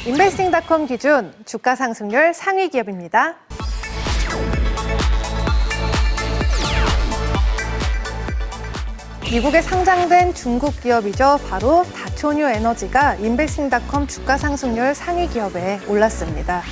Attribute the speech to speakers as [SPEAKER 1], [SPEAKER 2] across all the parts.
[SPEAKER 1] 인베스팅닷컴 기준 주가 상승률 상위 기업입니다. 미국에 상장된 중국 기업이죠. 바로 다초뉴 에너지가 인베스팅닷컴 주가 상승률 상위 기업에 올랐습니다.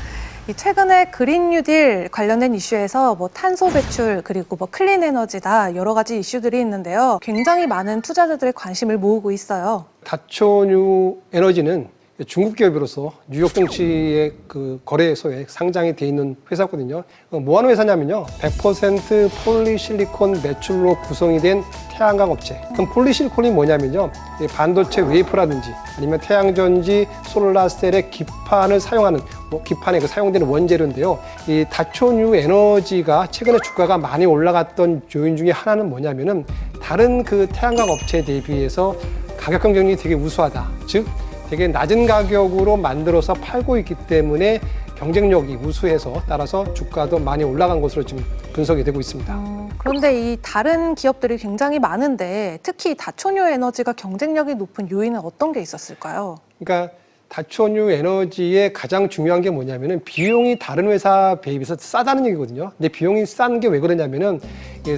[SPEAKER 1] 최근에 그린 뉴딜 관련된 이슈에서 탄소 배출 그리고 클린 에너지다 여러 가지 이슈들이 있는데요. 굉장히 많은 투자자들의 관심을 모으고 있어요.
[SPEAKER 2] 다초뉴 에너지는 중국 기업으로서 뉴욕 증시의 그 거래소에 상장이 돼 있는 회사거든요. 뭐 하는 회사냐면요. 100% 폴리실리콘 매출로 구성이 된 태양광 업체. 그럼 폴리실리콘이 뭐냐면요. 반도체 웨이퍼라든지 아니면 태양전지 솔라셀의 기판을 사용하는 기판에 사용되는 원재료인데요. 이 다초뉴 에너지가 최근에 주가가 많이 올라갔던 요인 중에 하나는 뭐냐면은 다른 그 태양광 업체에 대비해서 가격 경쟁력이 되게 우수하다. 즉 되게 낮은 가격으로 만들어서 팔고 있기 때문에 경쟁력이 우수해서 따라서 주가도 많이 올라간 것으로 지금 분석이 되고 있습니다.
[SPEAKER 1] 그런데 이 다른 기업들이 굉장히 많은데 특히 다초뉴 에너지가 경쟁력이 높은 요인은 어떤 게 있었을까요?
[SPEAKER 2] 그러니까 다초뉴 에너지의 가장 중요한 게 뭐냐면은 비용이 다른 회사 대비해서 싸다는 얘기거든요. 근데 비용이 싼 게 왜 그러냐면은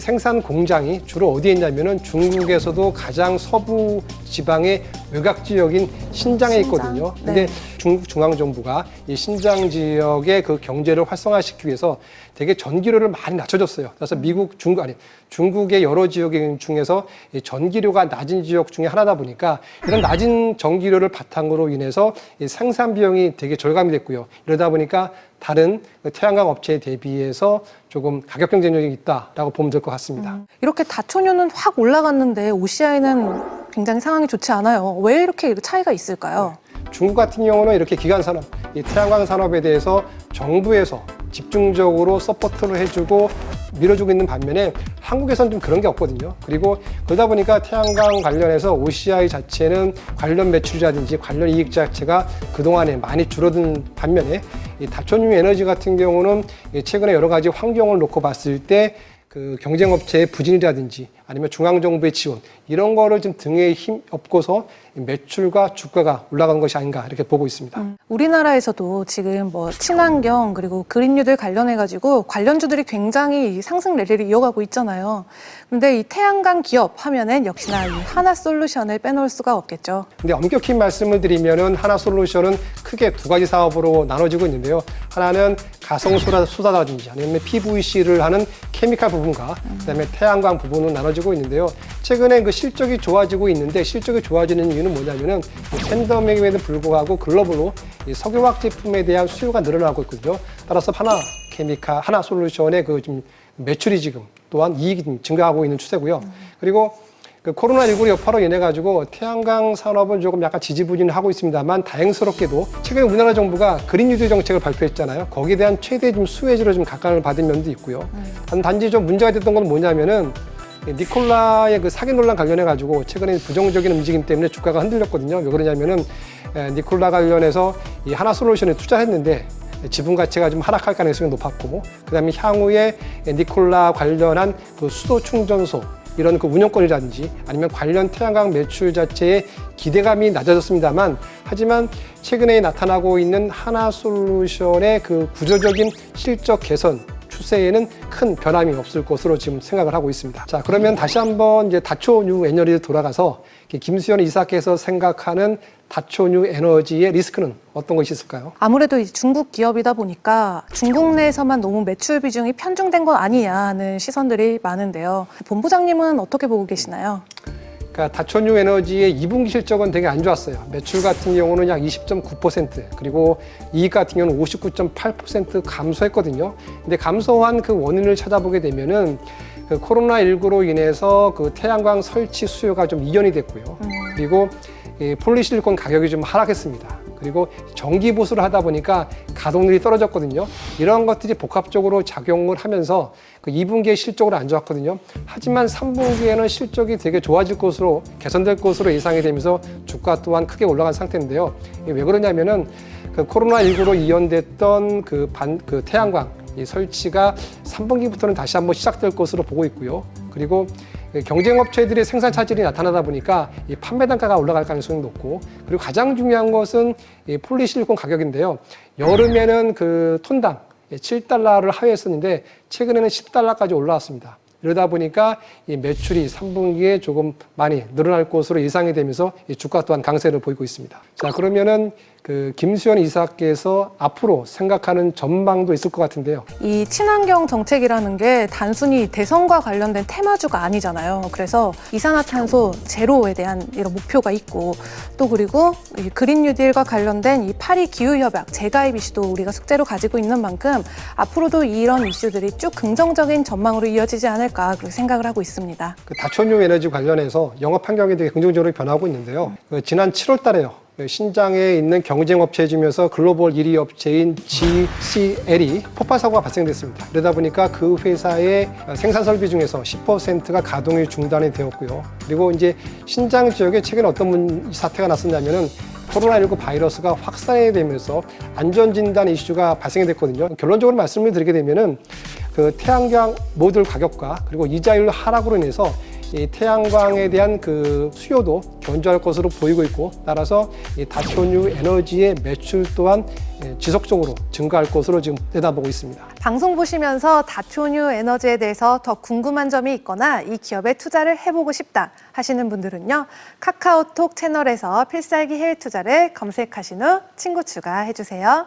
[SPEAKER 2] 생산 공장이 주로 어디에 있냐면은 중국에서도 가장 서부 지방의 외곽 지역인 신장에 있거든요. 근데 중국 중앙정부가 이 신장 지역의 그 경제를 활성화시키기 위해서 되게 전기료를 많이 낮춰줬어요. 그래서 중국의 여러 지역 중에서 이 전기료가 낮은 지역 중에 하나다 보니까 이런 낮은 전기료를 바탕으로 인해서 이 생산 비용이 되게 절감이 됐고요. 이러다 보니까 다른 태양광 업체에 대비해서 조금 가격 경쟁력이 있다라고 보면 될 것 같습니다.
[SPEAKER 1] 이렇게 다초뉴는 확 올라갔는데 OCI는 굉장히 상황이 좋지 않아요. 왜 이렇게 차이가 있을까요?
[SPEAKER 2] 중국 같은 경우는 이렇게 기간 산업, 이 태양광 산업에 대해서 정부에서 집중적으로 서포트를 해주고 밀어주고 있는 반면에 한국에서는 좀 그런 게 없거든요. 그리고 그러다 보니까 태양광 관련해서 OCI 자체는 관련 매출이라든지 관련 이익 자체가 그동안에 많이 줄어든 반면에 이 다초뉴 에너지 같은 경우는 최근에 여러 가지 환경을 놓고 봤을 때 그 경쟁업체의 부진이라든지 아니면 중앙정부의 지원 이런 거를 좀 등에 힘 업고서 매출과 주가가 올라간 것이 아닌가 이렇게 보고 있습니다.
[SPEAKER 1] 우리나라에서도 지금 친환경 그리고 그린 뉴딜 관련해가지고 관련주들이 굉장히 상승 랠리를 이어가고 있잖아요. 근데 이 태양광 기업 하면은 역시나 이 하나솔루션을 빼놓을 수가 없겠죠.
[SPEAKER 2] 근데 엄격히 말씀을 드리면은 하나솔루션은 크게 두 가지 사업으로 나눠지고 있는데요. 하나는 가성소다라든지 아니면 PVC를 하는 케미칼 부분과 그다음에 태양광 부분으로 나눠지고 있는데요. 최근에 그 실적이 좋아지고 있는데 실적이 좋아지는 이유는 뭐냐면은 팬데믹에도 불구하고 글로벌로 이 석유화학 제품에 대한 수요가 늘어나고 있거든요. 따라서 하나솔루션의 그 지금 매출이 지금 또한 이익이 증가하고 있는 추세고요. 그리고 그 코로나19 여파로 인해 가지고 태양광 산업은 조금 약간 지지부진하고 있습니다만 다행스럽게도 최근에 우리나라 정부가 그린 뉴딜 정책을 발표했잖아요. 거기에 대한 최대 좀 수혜주로 좀 각광을 받은 면도 있고요. 단지 좀 문제가 됐던 건 뭐냐면은 니콜라의 그 사기 논란 관련해 가지고 최근에 부정적인 움직임 때문에 주가가 흔들렸거든요. 왜 그러냐면은 니콜라 관련해서 이 하나솔루션에 투자했는데 지분 가치가 좀 하락할 가능성이 높았고, 그다음에 향후에 니콜라 관련한 그 수도 충전소 이런 그 운영권이라든지 아니면 관련 태양광 매출 자체의 기대감이 낮아졌습니다만, 하지만 최근에 나타나고 있는 하나솔루션의 그 구조적인 실적 개선 추세에는 큰 변함이 없을 것으로 지금 생각을 하고 있습니다. 자, 그러면 다시 한번 이제 다초뉴 에너지로 돌아가서 김수현 이사께서 생각하는 다초뉴 에너지의 리스크는 어떤 것이 있을까요?
[SPEAKER 1] 아무래도 중국 기업이다 보니까 중국 내에서만 너무 매출 비중이 편중된 건 아니냐 하는 시선들이 많은데요. 본부장님은 어떻게 보고 계시나요?
[SPEAKER 2] 그러니까 다초뉴 에너지의 2분기 실적은 되게 안 좋았어요. 매출 같은 경우는 약 20.9%, 그리고 이익 같은 경우는 59.8% 감소했거든요. 근데 감소한 그 원인을 찾아보게 되면은 그 코로나19로 인해서 그 태양광 설치 수요가 좀 이연이 됐고요. 그리고 폴리실리콘 가격이 좀 하락했습니다. 그리고 전기 보수를 하다 보니까 가동률이 떨어졌거든요. 이런 것들이 복합적으로 작용을 하면서 그 2분기에 실적으로 안 좋았거든요. 하지만 3분기에는 실적이 되게 좋아질 것으로, 개선될 것으로 예상이 되면서 주가 또한 크게 올라간 상태인데요. 왜 그러냐면은 그 코로나19로 이연됐던 그 태양광 이 설치가 3분기부터는 다시 한번 시작될 것으로 보고 있고요. 그리고 경쟁 업체들의 생산 차질이 나타나다 보니까 이 판매 단가가 올라갈 가능성이 높고, 그리고 가장 중요한 것은 이 폴리실리콘 가격인데요. 여름에는 그 톤당 7달러를 하회했었는데 최근에는 10달러까지 올라왔습니다. 이러다 보니까 이 매출이 3분기에 조금 많이 늘어날 것으로 예상이 되면서 이 주가 또한 강세를 보이고 있습니다. 자, 그러면은 그 김수현 이사께서 앞으로 생각하는 전망도 있을 것 같은데요.
[SPEAKER 1] 이 친환경 정책이라는 게 단순히 대선과 관련된 테마주가 아니잖아요. 그래서 이산화탄소 제로에 대한 이런 목표가 있고, 또 그리고 이 그린 뉴딜과 관련된 이 파리 기후협약 재가입 이슈도 우리가 숙제로 가지고 있는 만큼 앞으로도 이런 이슈들이 쭉 긍정적인 전망으로 이어지지 않을까 그렇게 생각을 하고 있습니다.
[SPEAKER 2] 그 다초유 에너지 관련해서 영업 환경이 되게 긍정적으로 변하고 있는데요. 그 지난 7월 달에요. 신장에 있는 경쟁업체 중에서 글로벌 1위 업체인 GCL이 폭발 사고가 발생됐습니다. 그러다 보니까 그 회사의 생산 설비 중에서 10%가 가동이 중단이 되었고요. 그리고 이제 신장 지역에 최근에 어떤 사태가 났었냐면은 코로나19 바이러스가 확산이 되면서 안전진단 이슈가 발생이 됐거든요. 결론적으로 말씀을 드리게 되면은 그 태양광 모듈 가격과 그리고 이자율 하락으로 인해서 이 태양광에 대한 그 수요도 견조할 것으로 보이고 있고, 따라서 이 다초유 에너지의 매출 또한 지속적으로 증가할 것으로 지금 내다보고 있습니다.
[SPEAKER 1] 방송 보시면서 다초유 에너지에 대해서 더 궁금한 점이 있거나 이 기업에 투자를 해보고 싶다 하시는 분들은요, 카카오톡 채널에서 필살기 해외 투자를 검색하신 후 친구 추가해주세요.